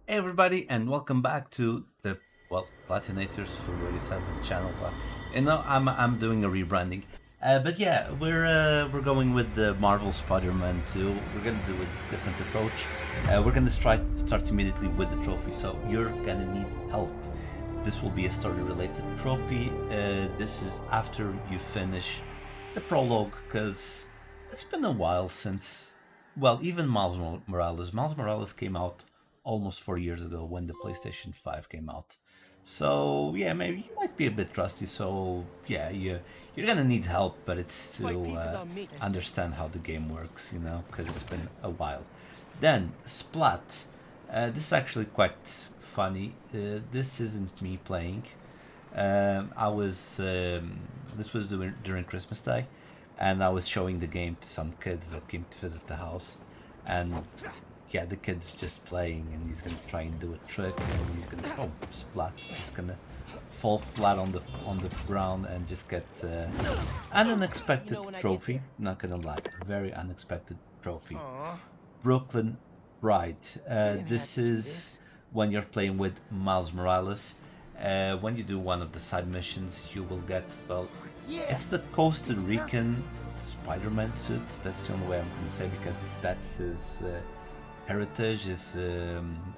Hey everybody, and welcome back to the Platinator's Full 87 channel. I'm doing a rebranding, but yeah, we're going with the Marvel Spider-Man 2. We're gonna do a different approach. We're gonna start immediately with the trophy, so you're gonna need help. This will be a story-related trophy. This is after you finish the prologue, because it's been a while since, even Miles Morales came out almost 4 years ago when the PlayStation 5 came out. So yeah, maybe you might be a bit rusty. So yeah, you're gonna need help, but it's to understand how the game works, because it's been a while. Then Splat. This is actually quite funny. This isn't me playing. I was this was during Christmas Day, and I was showing the game to some kids that came to visit the house, and yeah, the kid's just playing, and he's gonna try and do a trick, and he's gonna splat, just gonna fall flat on the ground and just get an unexpected trophy. Not gonna lie, very unexpected trophy. Brooklyn Bride. This is when you're playing with Miles Morales. When you do one of the side missions, you will get, it's the Costa Rican Spider-Man suit. That's the only way I'm going to say, because that's his heritage. Is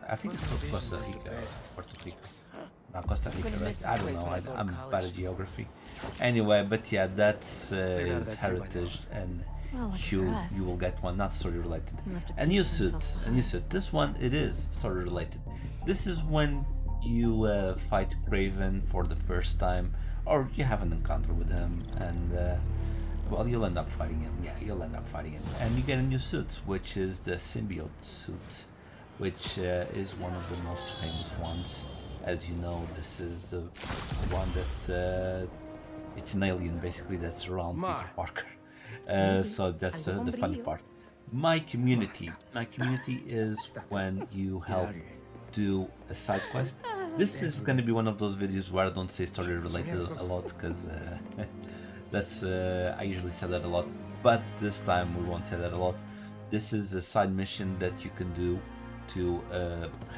I think it's called Costa Rica, Puerto Rico. No, Costa Rica, right? I don't know. I'm bad at geography. Anyway, but yeah, that's his heritage, and you will get one, not story related. A new suit, a new suit. This one, it is story related. This is when you fight Craven for the first time, or you have an encounter with him, and you'll end up fighting him. Yeah, you'll end up fighting him, and you get a new suit, which is the symbiote suit, which is one of the most famous ones. As you know, this is the one that it's an alien basically that's around Peter Parker. So that's the funny part. My community is when you help do a side quest. This is going to be one of those videos where I don't say story related a lot, because that's I usually say that a lot, but this time we won't say that a lot. This is a side mission that you can do to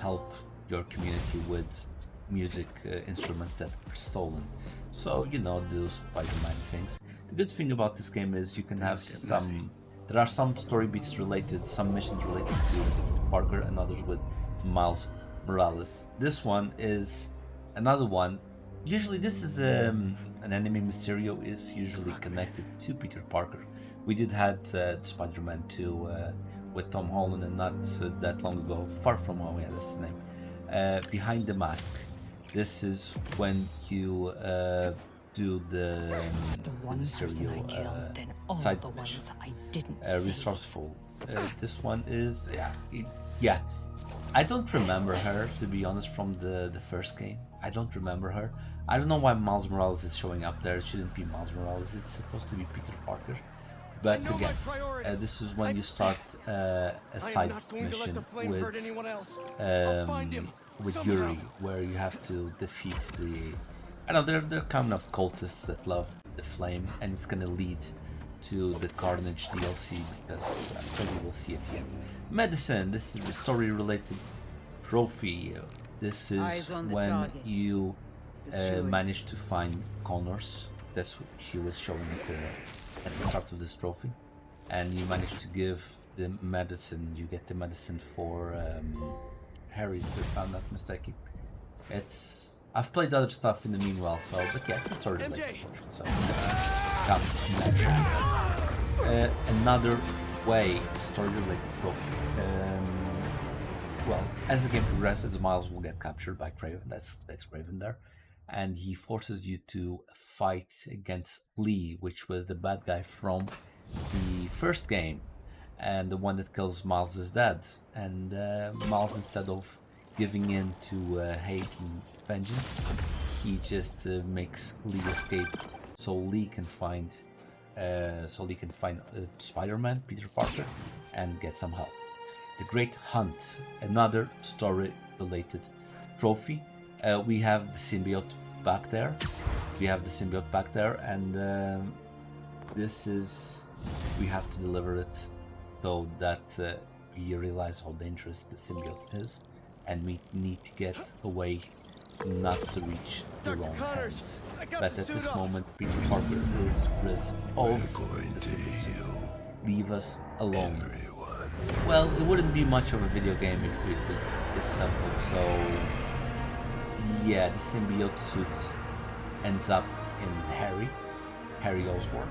help your community with music instruments that are stolen. So do Spider-Man things. The good thing about this game is you can have there are some story beats related, some missions related to Parker, and others with Miles Morales. This one is another one. Usually this is an enemy. Mysterio is usually connected to Peter Parker. We did had Spider-Man 2 with Tom Holland, and not that long ago, Far From Home, yeah, that's the name. Behind the Mask. This is when you do the Mysterio side mission. Resourceful. This one is yeah. I don't remember her, to be honest, from the first game. I don't remember her. I don't know why Miles Morales is showing up there. It shouldn't be Miles Morales. It's supposed to be Peter Parker. But again, this is when you start a side mission with Yuri, where you have to defeat the. I know they're kind of cultists that love the flame, and it's gonna lead to the Carnage DLC, because I'm sure you will see at the end. Medicine. This is the story-related trophy. This is when you manage to find Connors. That's what he was showing at the start of this trophy, and you manage to give the medicine. You get the medicine for Harry, if I'm not mistaken. I've played other stuff in the meanwhile, but yeah, it's a story related. So another way story related trophy. As the game progresses, Miles will get captured by Craven. That's Craven there, and he forces you to fight against Lee, which was the bad guy from the first game, and the one that kills Miles' dad. And Miles, instead of giving in to hate and vengeance, he just makes Lee escape, so Lee can find Spider-Man, Peter Parker, and get some help. The Great Hunt, another story-related trophy. We have the symbiote back there. And this is, we have to deliver it so that we realize how dangerous the symbiote is, and we need to get away not to reach the wrong hands. But at this moment, Peter Parker is rid of the symbiote suit. Leave us alone. Well, it wouldn't be much of a video game if it was this simple, so yeah, the symbiote suit ends up in Harry Osborn.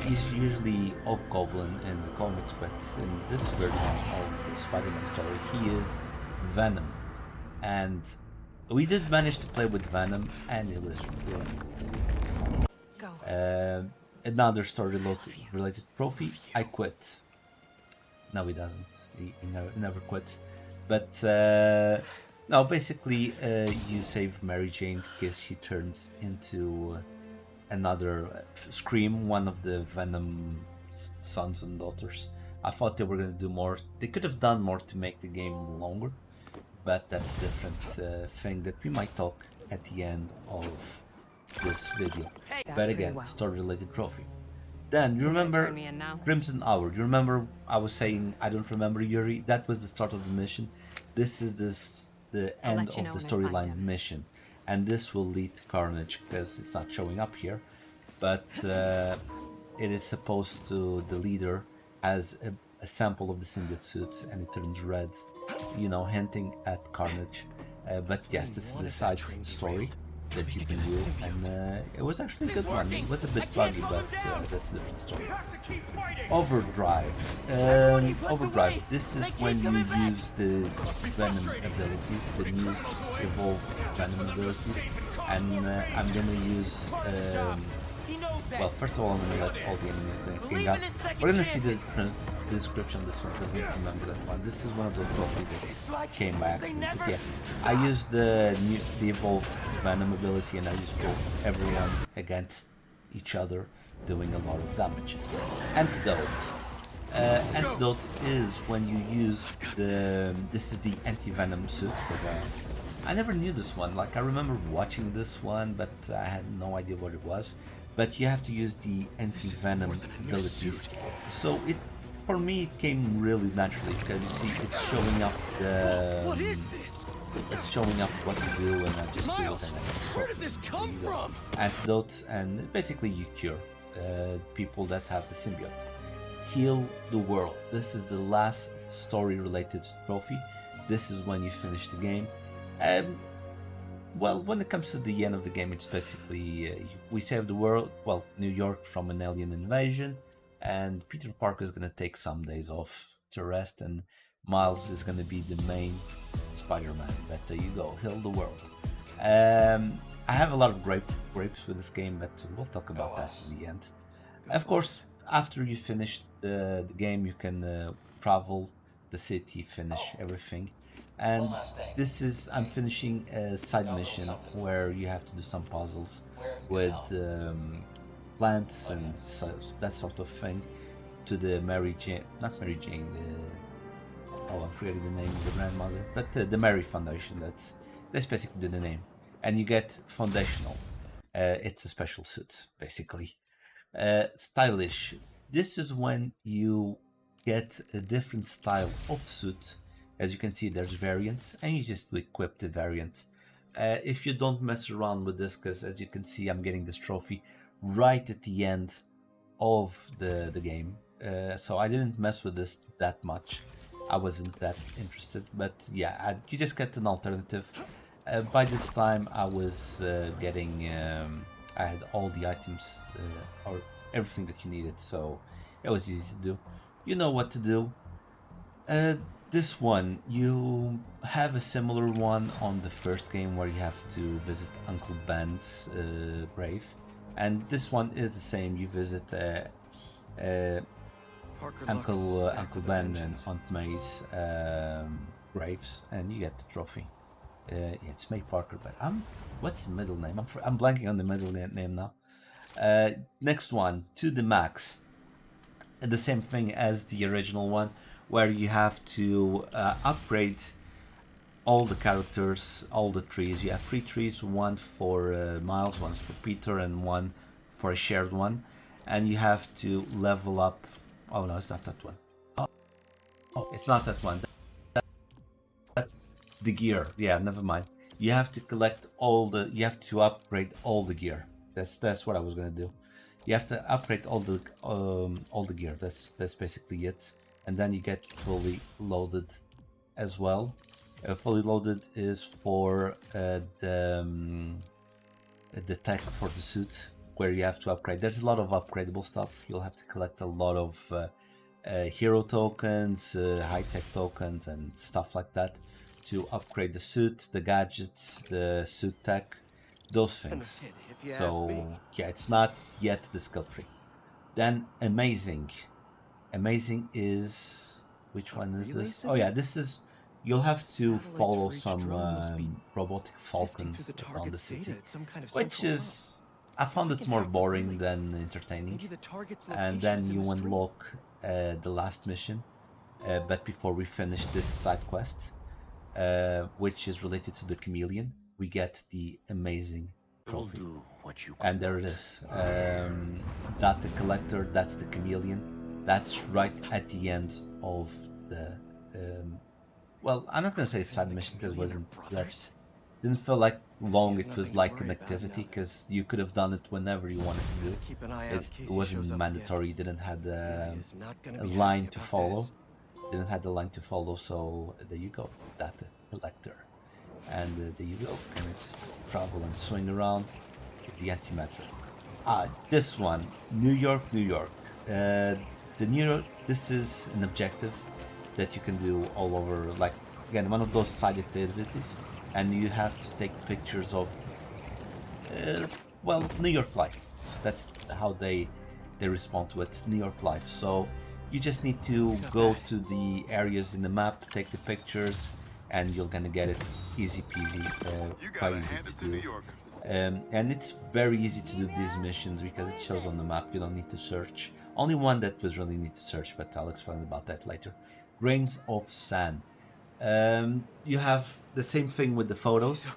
He's usually Hobgoblin in the comics, but in this version of the Spider-Man story, he is Venom. And we did manage to play with Venom, and it was really fun. Another story-related trophy, I quit. No, he doesn't. He never quits. But no, basically, you save Mary Jane because she turns into another Scream, one of the Venom sons and daughters. I thought they were going to do more. They could have done more to make the game longer, but that's a different thing that we might talk at the end of this video. But again, story-related trophy. Dan, you remember Crimson Hour? You remember I was saying I don't remember Yuri? That was the start of the mission. This is the end of the storyline mission. And this will lead to Carnage because it's not showing up here. But it is supposed to, the leader has a sample of the symbiote suit and it turns red, you know, hinting at Carnage. But yes, this is a side story that you can do, and it was actually a good one. It was a bit buggy, but that's a different story. Overdrive. Overdrive. This is when you use the Venom abilities, the new evolved Venom abilities, and I'm gonna use. Well, first of all, I'm gonna let all the enemies gang up. We're gonna see the description of this one because I don't remember that one. This is one of those trophies that came by accident. But yeah, I used the evolved Venom ability, and I just pulled everyone against each other, doing a lot of damage. Antidote. Antidote is when you use the. This is the anti-venom suit because I never knew this one. Like I remember watching this one, but I had no idea what it was. But you have to use the anti-venom abilities. So it. For me, it came really naturally because you see it's showing up the. What is this? It's showing up what to do, and I just do it. And where did this come from? Antidote, and basically you cure people that have the symbiote. Heal the world. This is the last story-related trophy. This is when you finish the game. Well, when it comes to the end of the game, it's basically we save the world. Well, New York from an alien invasion. And Peter Parker is going to take some days off to rest, and Miles is going to be the main Spider-Man. But there you go, heal the world. I have a lot of grapes with this game, but we'll talk about that in the end. Of course, after you finish the game, you can travel the city, finish everything. And this is, I'm finishing a side mission where you have to do some puzzles with plants and that sort of thing to the Mary Jane, not Mary Jane, I'm forgetting the name of the grandmother, but the Mary Foundation, that's basically the name. And you get foundational, it's a special suit, basically. Stylish, this is when you get a different style of suit. As you can see, there's variants, and you just equip the variant. If you don't mess around with this, because as you can see, I'm getting this trophy right at the end of the game, so I didn't mess with this that much. I wasn't that interested, but yeah, you just get an alternative. By this time I was getting I had all the items or everything that you needed, so it was easy to do. You know what to do. This one, you have a similar one on the first game where you have to visit Uncle Ben's grave. And this one is the same. You visit Uncle Ben and Aunt May's graves, and you get the trophy. It's May Parker, but what's the middle name? I'm blanking on the middle name now. Next one, To the Max. The same thing as the original one, where you have to upgrade all the characters, all the trees. You have 3 trees, one for Miles, one for Peter, and one for a shared one. And you have to level up. Oh no, it's not that one. Oh, it's not that one. The gear, yeah, never mind. You have to collect all the. You have to upgrade all the gear. That's what I was gonna do. You have to upgrade all the gear. That's basically it, and then you get fully loaded as well. Fully loaded is for the tech for the suit, where you have to upgrade. There's a lot of upgradable stuff. You'll have to collect a lot of hero tokens, high-tech tokens, and stuff like that to upgrade the suit, the gadgets, the suit tech, those things. So yeah, it's not yet the skill tree. Then amazing. Amazing is, which one is this? Oh yeah, this is, you'll have to follow some robotic falcons around the city, which is, I found it more boring than entertaining. And then you unlock the last mission, but before we finish this side quest, which is related to the chameleon, we get the amazing trophy. And there it is. Data collector, that's the chameleon. That's right at the end of the well, I'm not gonna say side mission because it wasn't that, didn't feel like long. It was like an activity because you could have done it whenever you wanted to do it. It wasn't mandatory. You didn't have a line to follow. Didn't have the line to follow. So there you go, data collector, and there you go. And just travel and swing around with the antimatter. This one, New York, New York. The New York. This is an objective that you can do all over, like, again, one of those side activities, and you have to take pictures of well, New York life. That's how they respond to it, New York life. So you just need to go to the areas in the map, take the pictures, and you're gonna get it easy peasy, quite easy to do. And it's very easy to do these missions because it shows on the map. You don't need to search. Only one that was really need to search, but I'll explain about that later. Grains of sand. You have the same thing with the photos.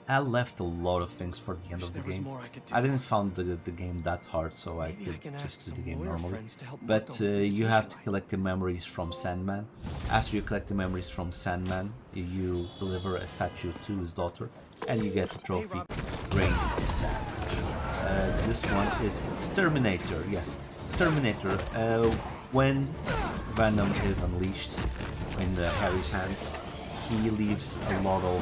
I left a lot of things for the end of the game. I didn't find the game that hard, so I could just do the game normally. But you have to collect the memories from Sandman. After you collect the memories from Sandman, you deliver a statue to his daughter, and you get the trophy, Grains of Sand. This one is Exterminator. Yes, Exterminator. When Venom is unleashed in Harry's hands, he leaves a lot of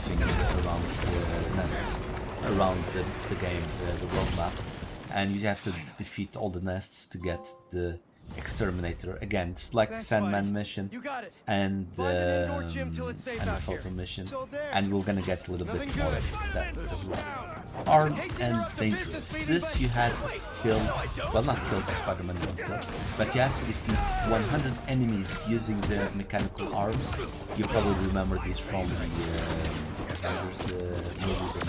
things around the nests, around the game, the world map, and you have to defeat all the nests to get the Exterminator. Again, it's like the Sandman mission and the photo mission, and we're gonna get a little bit more of that as well. Armed and dangerous. This you had to kill, well, not kill by Spiderman, but you have to defeat 100 enemies using the mechanical arms. You probably remember these from the Avengers movie, the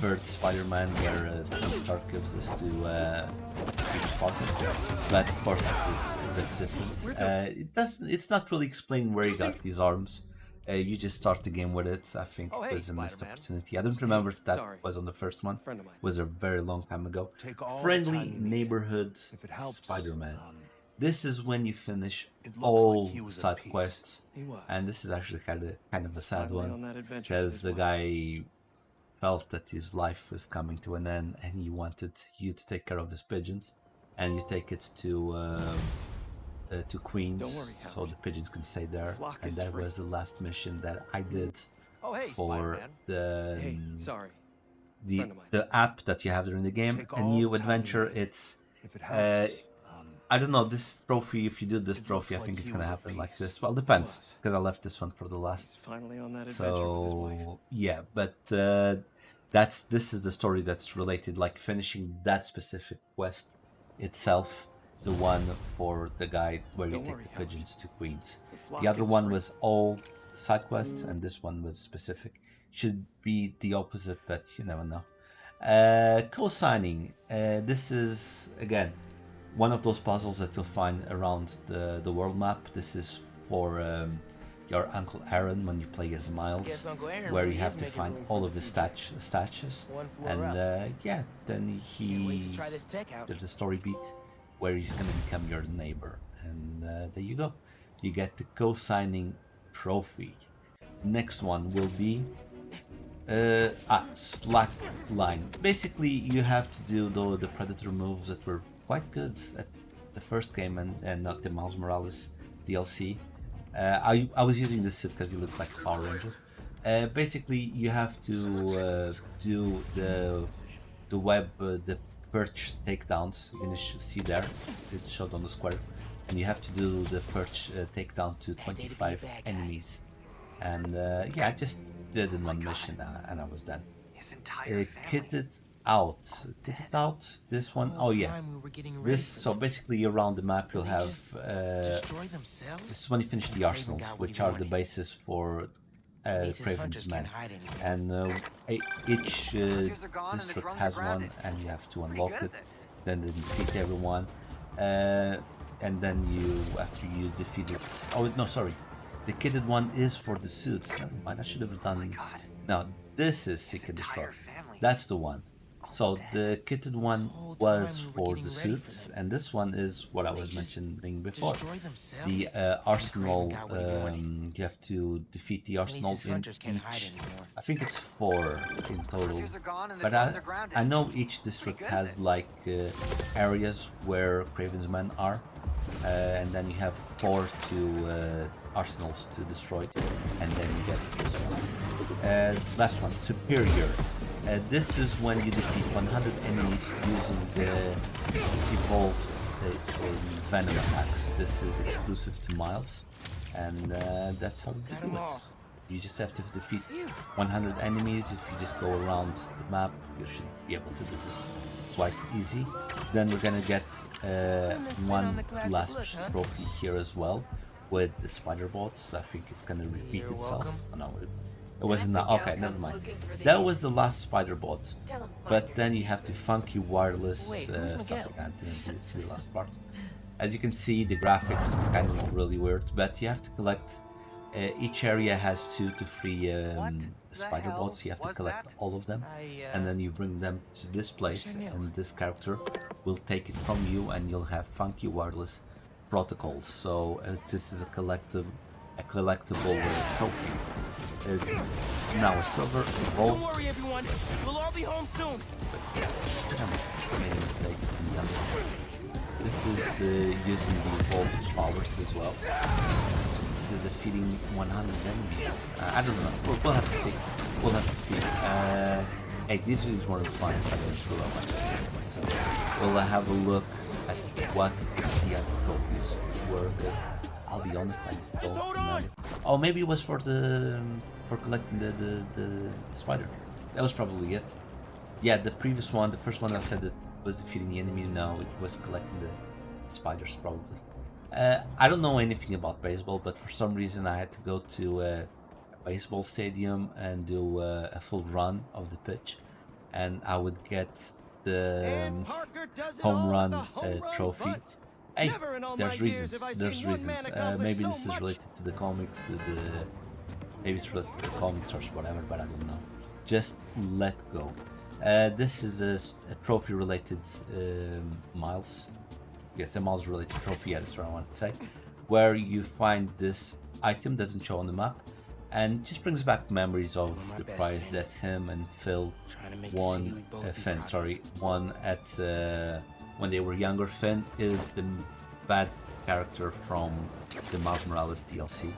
third Spider-Man, where Tony Stark gives this to Peter Parker. But of course, this is a bit different. It's not really explained where he got these arms. You just start the game with it. I think it was a missed opportunity. I don't remember if that was on the first one. It was a very long time ago. Friendly Neighborhood Spider-Man. This is when you finish all side quests, and this is actually kind of a sad one, because the guy felt that his life was coming to an end, and he wanted you to take care of his pigeons, and you take it to Queens, so the pigeons can stay there. And that was the last mission that I did for the app that you have during the game. A new adventure. It's I don't know, this trophy, if you do this trophy, I think it's gonna happen like this. Well, depends, because I left this one for the last. So yeah, but this is the story that's related, like finishing that specific quest itself. The one for the guy where you take the pigeons to Queens. The other one was all side quests, and this one was specific. Should be the opposite, but you never know. Co-signing. This is, again, one of those puzzles that you'll find around the world map. This is for your Uncle Aaron when you play as Miles, where you have to find all of his statues. And yeah, then there's a story beat where he's going to become your neighbor, and there you go. you get the co-signing trophy. Next one will be slack line. Basically, you have to do the Predator moves that were quite good at the first game and not the Miles Morales DLC. I was using this suit because he looks like a Power Ranger. Basically, you have to do the web, the perch takedowns. You're gonna see there, it's showed on the square, and you have to do the perch takedown to 25 enemies. And yeah, I just did in one mission and I was done. Kitted out. Kitted out. This one. Oh yeah. This. So basically, around the map you'll have. This is when you finish the arsenals, which are the basis for Craven's men, and each district has one, and you have to unlock it. Then they defeat everyone, and then after you defeat it. Oh no, sorry. The kitted one is for the suits. Never mind, I should have done. Now, this is Seek and Destroy. That's the one. So, the kitted one was for the suits, and this one is what I was mentioning before. The arsenal, you have to defeat the arsenal in each. I think it's 4 in total. But I know each district has like areas where Craven's men are. And then you have 4 to arsenals to destroy it, and then you get this one. Last one, Superior. This is when you defeat 100 enemies using the evolved venom attacks. This is exclusive to Miles, and that's how you do it. You just have to defeat 100 enemies. If you just go around the map, you should be able to do this quite easy. Then we're gonna get one last trophy here as well with the spider bots. I think it's gonna repeat itself. Oh, no, it wasn't. Okay, never mind. That was the last spider bot. But then you have to funky wireless something. I didn't see the last part. As you can see, the graphics kind of look really weird, but you have to collect. Each area has 2 to 3 spider bots. You have to collect all of them, and then you bring them to this place, and this character will take it from you, and you'll have funky wireless protocols. So this is a collectible trophy. Now a silver evolved. Don't worry, everyone. We'll all be home soon. I made a mistake. This is using the evolved powers as well. This is defeating 100 enemies. I don't know. We'll have to see. We'll have to see. Hey, these videos weren't fun if I didn't screw up my anyway. So we'll have a look at what the other trophies were. Because I'll be honest, I don't remember. Oh, maybe it was for collecting the spider. That was probably it. Yeah, the previous one, the first one I said that was defeating the enemy. No, it was collecting the spiders probably. I don't know anything about baseball, but for some reason I had to go to a baseball stadium and do a full run of the pitch, and I would get the home run trophy. Hey, there's reasons. There's reasons. Maybe this is related to the comics, maybe it's related to the comics or whatever, but I don't know. Just let go. This is a trophy related Miles. Yes, a Miles related trophy, yeah, that's what I wanted to say. Where you find this item, doesn't show on the map, and just brings back memories of the prize that him and Phil won. Won at when they were younger. Finn is the bad character from the Miles Morales DLC,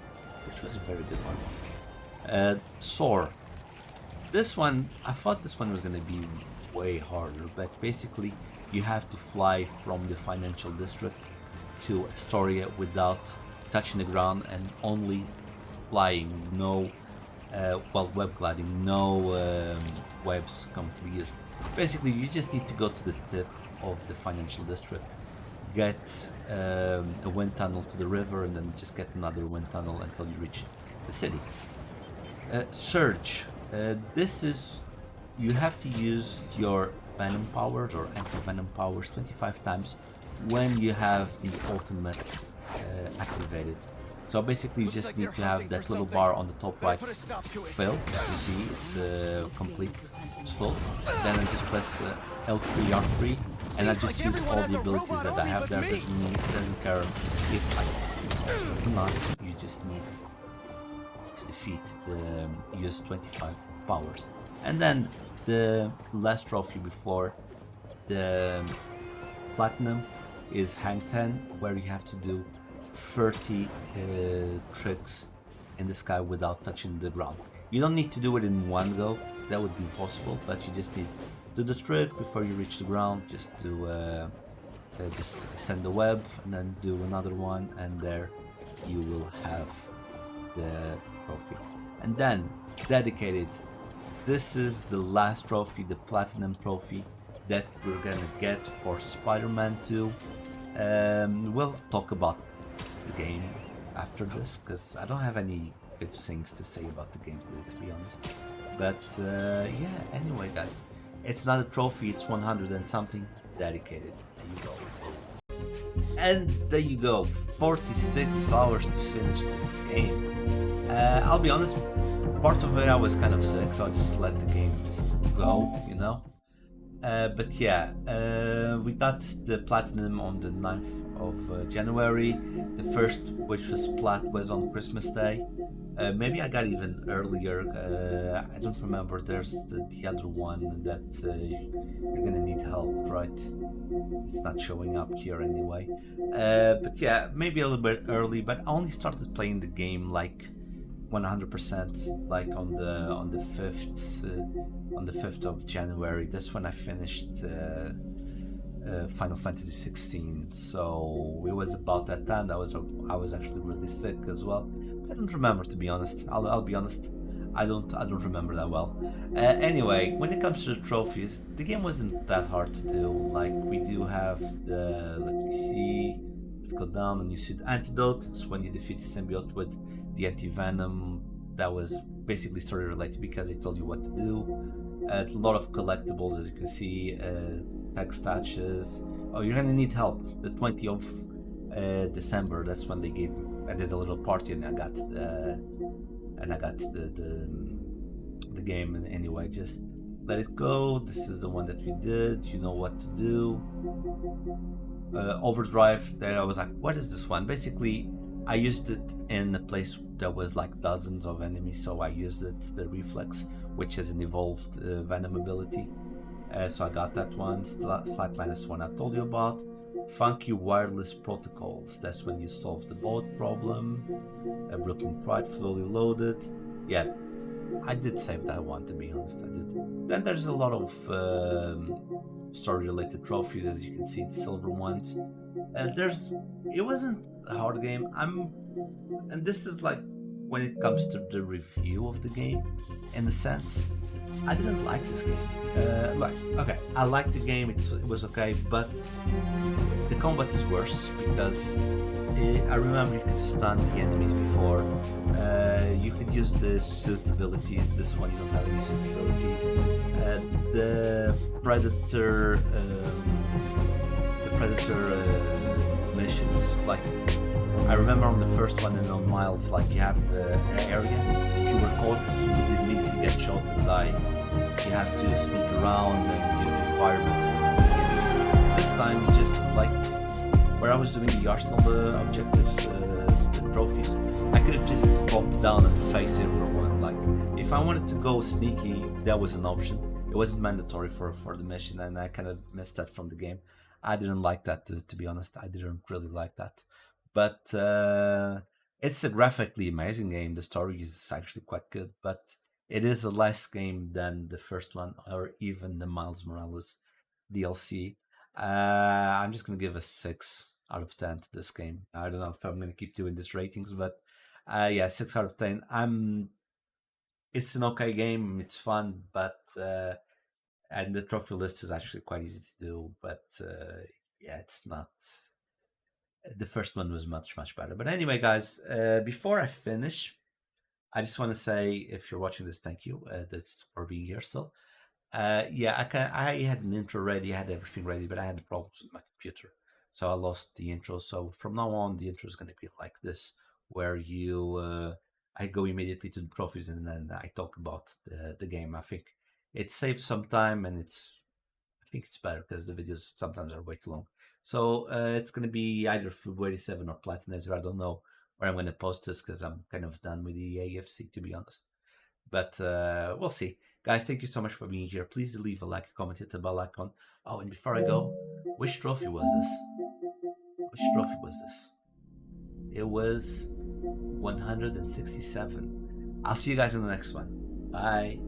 which was a very good one. Soar. This one, I thought this one was going to be way harder, but basically you have to fly from the financial district to Astoria without touching the ground and only flying. No, web gliding, no webs come to be used. Basically, you just need to go to the tip of the financial district, get a wind tunnel to the river, and then just get another wind tunnel until you reach the city. Surge. This is, you have to use your venom powers or anti-venom powers 25 times when you have the ultimate activated. So basically you just need to have that little bar on the top right fill. You see it's complete, it's full. Then I just press L3, R3, and I just use all the abilities that I have there. Doesn't care if I If not, you just need to defeat the use 25 powers. And then the last trophy before the platinum is hang 10, where you have to do 30 tricks in the sky without touching the ground. You don't need to do it in one go, that would be impossible, but you just need to do the trick before you reach the ground. Just do just send the web and then do another one, and there you will have the trophy. And then dedicated, this is the last trophy, the platinum trophy that we're gonna get for Spider-Man 2. We'll talk about the game after this, because I don't have any good things to say about the game, to be honest. But yeah, anyway guys, it's not a trophy, it's 100 and something dedicated. There you go. And there you go, 46 hours to finish this game. I'll be honest, part of it I was kind of sick, so I just let the game just go, you know. But yeah, we got the platinum on the 9th of January. The first, which was plat, was on Christmas Day. Maybe I got even earlier. I don't remember. There's the other one that you're gonna need help, right? It's not showing up here anyway. But yeah, maybe a little bit early. But I only started playing the game like 100%, like on the 5th of January. That's when I finished Final Fantasy 16. So it was about that time. I was actually really sick as well. I don't remember, to be honest. I'll be honest. I don't remember that well. Anyway, when it comes to the trophies, the game wasn't that hard to do. Like, we do have the, let me see, let's go down and you see the antidote. It's when you defeat the symbiote with the anti-venom. That was basically story related because they told you what to do. A lot of collectibles, as you can see, text patches. Oh, you're gonna need help. The 20th of December, that's when they gave. I did a little party and I got the game. And anyway, just let it go. This is the one that we did. You know what to do. Overdrive. There, I was like, what is this one? Basically, I used it in a place that was like dozens of enemies, so I used it, the reflex, which is an evolved venom ability. So I got that one. Slight minus one I told you about. Funky wireless protocols. That's when you solve the boat problem. A Brooklyn Pride fully loaded. Yeah, I did save that one, to be honest. I did. Then there's a lot of story-related trophies, as you can see, the silver ones. It wasn't a hard game. And this is like when it comes to the review of the game, in a sense. I didn't like this game. Okay, I liked the game, it was okay, but the combat is worse because I remember you could stun the enemies before. You could use the suit abilities. This one you don't have any suit abilities. The Predator missions, like I remember on the first one and on Miles, like you have the area. If you were caught, you would immediately get shot and die. You have to sneak around and use the environments to get enemies. This time, just like where I was doing the Arsenal objectives, the trophies, I could have just popped down and face everyone. Like if I wanted to go sneaky, that was an option. It wasn't mandatory for the mission, and I kind of missed that from the game. I didn't like that, to be honest. I didn't really like that. But it's a graphically amazing game. The story is actually quite good, but it is a less game than the first one or even the Miles Morales DLC. I'm just gonna give a 6 out of 10 to this game. I don't know if I'm gonna keep doing these ratings, but yeah, 6 out of 10. It's an okay game. It's fun, but and the trophy list is actually quite easy to do. But yeah, it's not. The first one was much better. But anyway, guys, before I finish, I just want to say, if you're watching this, thank you. That's for being here still. Yeah, I had an intro ready, I had everything ready, but I had problems with my computer, so I lost the intro. So from now on, the intro is going to be like this, where I go immediately to the trophies and then I talk about the game. I think it saves some time, and I think it's better because the videos sometimes are way too long. So it's going to be either February 7 or Platinator, I don't know where I'm going to post this because I'm kind of done with the AFC, to be honest. But we'll see. Guys, thank you so much for being here. Please leave a like, a comment, hit the bell icon. Oh, and before I go, which trophy was this? Which trophy was this? It was 167. I'll see you guys in the next one. Bye.